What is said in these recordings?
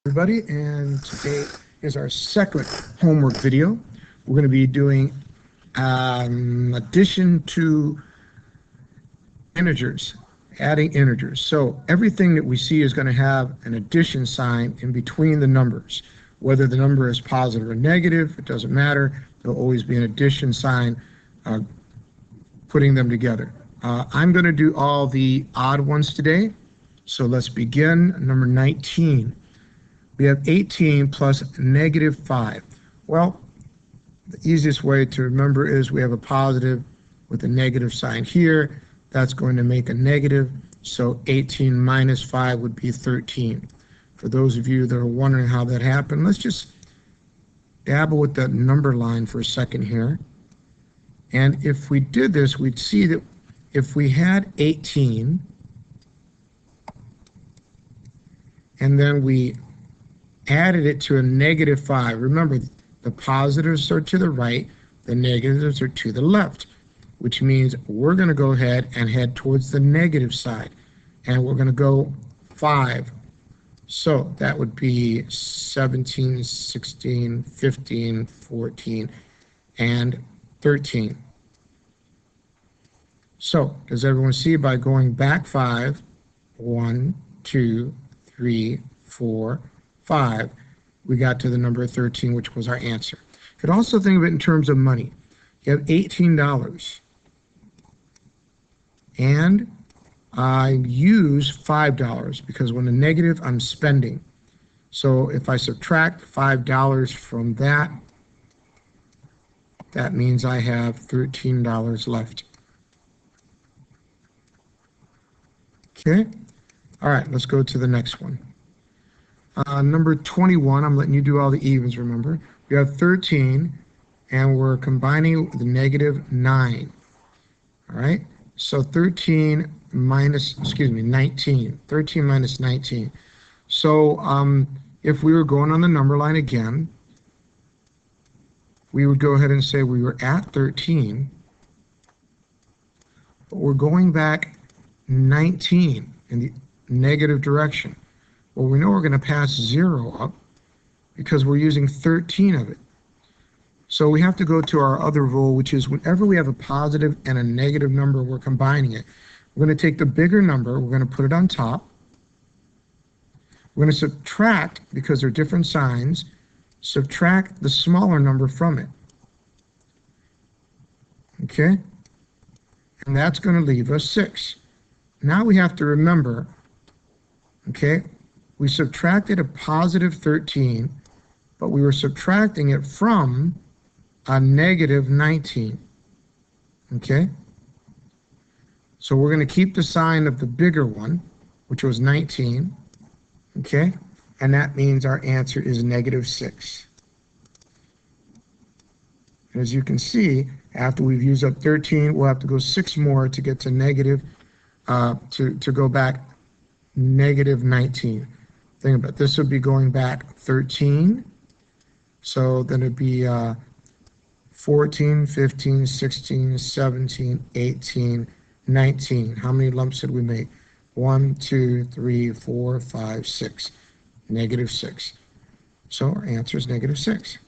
Everybody, and today is our second homework video. We're going to be doing addition to integers, adding integers. So everything that we see is going to have an addition sign in between the numbers. Whether the number is positive or negative, it doesn't matter. There'll always be an addition sign putting them together. I'm going to do all the odd ones today. So let's begin. Number 19. We have 18 plus negative 5. Well, the easiest way to remember is we have a positive with a negative sign here. That's going to make a negative. So 18 minus 5 would be 13. For those of you that are wondering how that happened, let's just dabble with that number line for a second here. And if we did this, we'd see that if we had 18 and then we added it to a negative 5. Remember, the positives are to the right, the negatives are to the left, which means we're going to go ahead and head towards the negative side. And we're going to go 5. So that would be 17, 16, 15, 14, and 13. So does everyone see by going back 5, 1, 2, 3, 4, 5, we got to the number 13, which was our answer. You could also think of it in terms of money. You have $18, and I use $5 because when a negative, I'm spending. So if I subtract $5 from that, that means I have $13 left. Okay? All right, let's go to the next one. Number 21, I'm letting you do all the evens, remember. We have 13, and we're combining the negative 9. All right? So 13 minus, 19. 13 minus 19. So if we were going on the number line again, we would go ahead and say we were at 13, but we're going back 19 in the negative direction. Well, we know we're going to pass 0 up because we're using 13 of it. So we have to go to our other rule, which is whenever we have a positive and a negative number, we're combining it. We're going to take the bigger number, we're going to put it on top. We're going to subtract, because they're different signs, subtract the smaller number from it. Okay? And that's going to leave us 6. Now we have to remember, okay, we subtracted a positive 13, but we were subtracting it from a negative 19. Okay? So we're going to keep the sign of the bigger one, which was 19. Okay? And that means our answer is negative 6. And as you can see, after we've used up 13, we'll have to go 6 more to get to negative, to go back negative 19. Think about it. This would be going back 13. So then it'd be 14, 15, 16, 17, 18, 19. How many lumps did we make? 1, 2, 3, 4, 5, 6. Negative 6. So our answer is negative 6.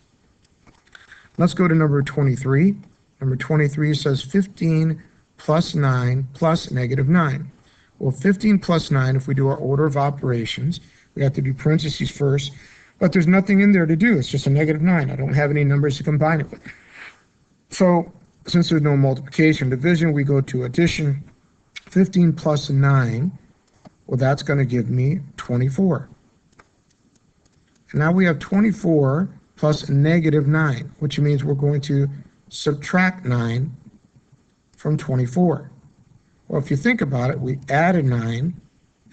Let's go to number 23. Number 23 says 15 plus 9 plus negative 9. Well, 15 plus 9, if we do our order of operations, we have to do parentheses first, but there's nothing in there to do. It's just a negative 9. I don't have any numbers to combine it with. So since there's no multiplication, division, we go to addition. 15 plus 9, well, that's going to give me 24. And now we have 24 plus negative 9, which means we're going to subtract 9 from 24. Well, if you think about it, we added 9,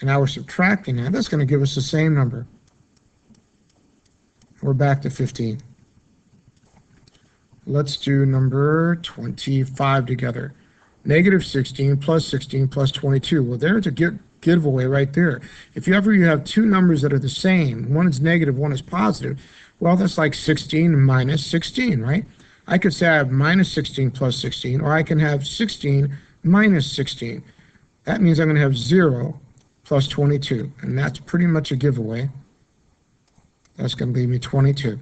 and now we're subtracting 9. That's going to give us the same number. We're back to 15. Let's do number 25 together. Negative 16 plus 22. Well, there's a giveaway right there. If you have two numbers that are the same, one is negative, one is positive, well, that's like 16 minus 16, right? I could say I have minus 16 plus 16, or I can have 16 minus 16. That means I'm going to have 0 plus 22, and that's pretty much a giveaway. That's going to leave me 22.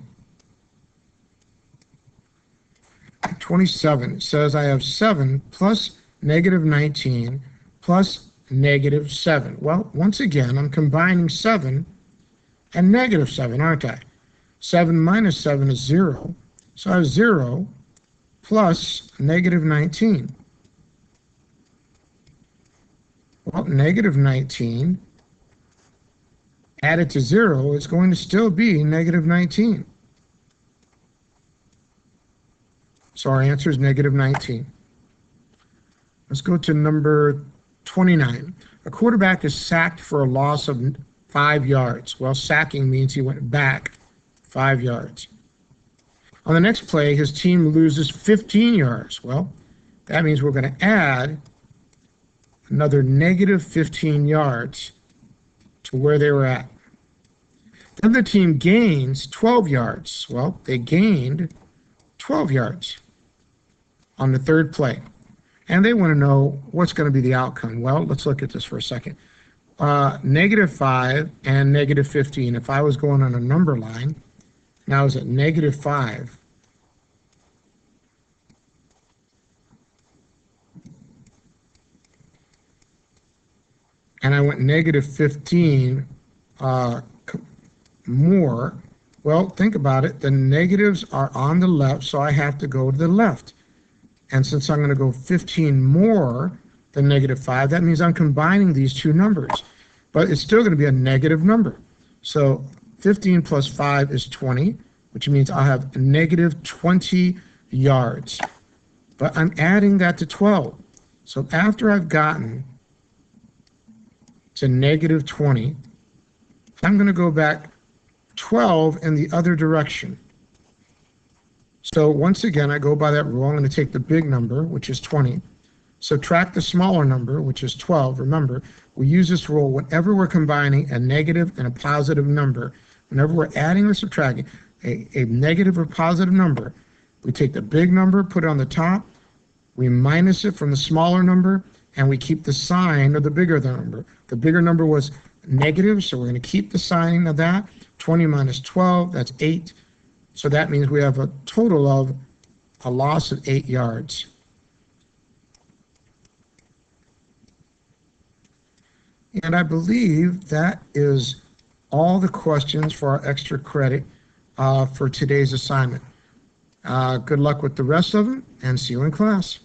27 says I have 7 plus negative 19 plus negative 7. Well, once again, I'm combining 7 and negative 7, aren't I? 7 minus 7 is 0. So I have 0 plus negative 19. Well, negative 19 added to 0 is going to still be negative 19. So our answer is negative 19. Let's go to number 29. A quarterback is sacked for a loss of 5 yards. Well, sacking means he went back 5 yards. On the next play, his team loses 15 yards. Well, that means we're going to add another negative 15 yards to where they were at. Then the team gains 12 yards. Well, they gained 12 yards on the third play. And they want to know what's going to be the outcome. Well, let's look at this for a second. Negative 5 and negative 15. If I was going on a number line, and I was at negative 5, and I went negative 15 more, well, think about it. The negatives are on the left, so I have to go to the left. And since I'm going to go 15 more than negative 5, that means I'm combining these two numbers. But it's still going to be a negative number. So 15 plus 5 is 20, which means I'll have negative 20 yards. But I'm adding that to 12. So after I've gotten to negative 20, I'm going to go back 12 in the other direction. So once again, I go by that rule. I'm going to take the big number, which is 20, subtract the smaller number, which is 12. Remember, we use this rule whenever we're combining a negative and a positive number. Whenever we're adding or subtracting a negative or positive number, we take the big number, put it on the top, we minus it from the smaller number, and we keep the sign of the bigger number. The bigger number was negative, so we're going to keep the sign of that. 20 minus 12, that's 8. So that means we have a total of a loss of 8 yards. And I believe that is all the questions for our extra credit for today's assignment. Good luck with the rest of them, and see you in class.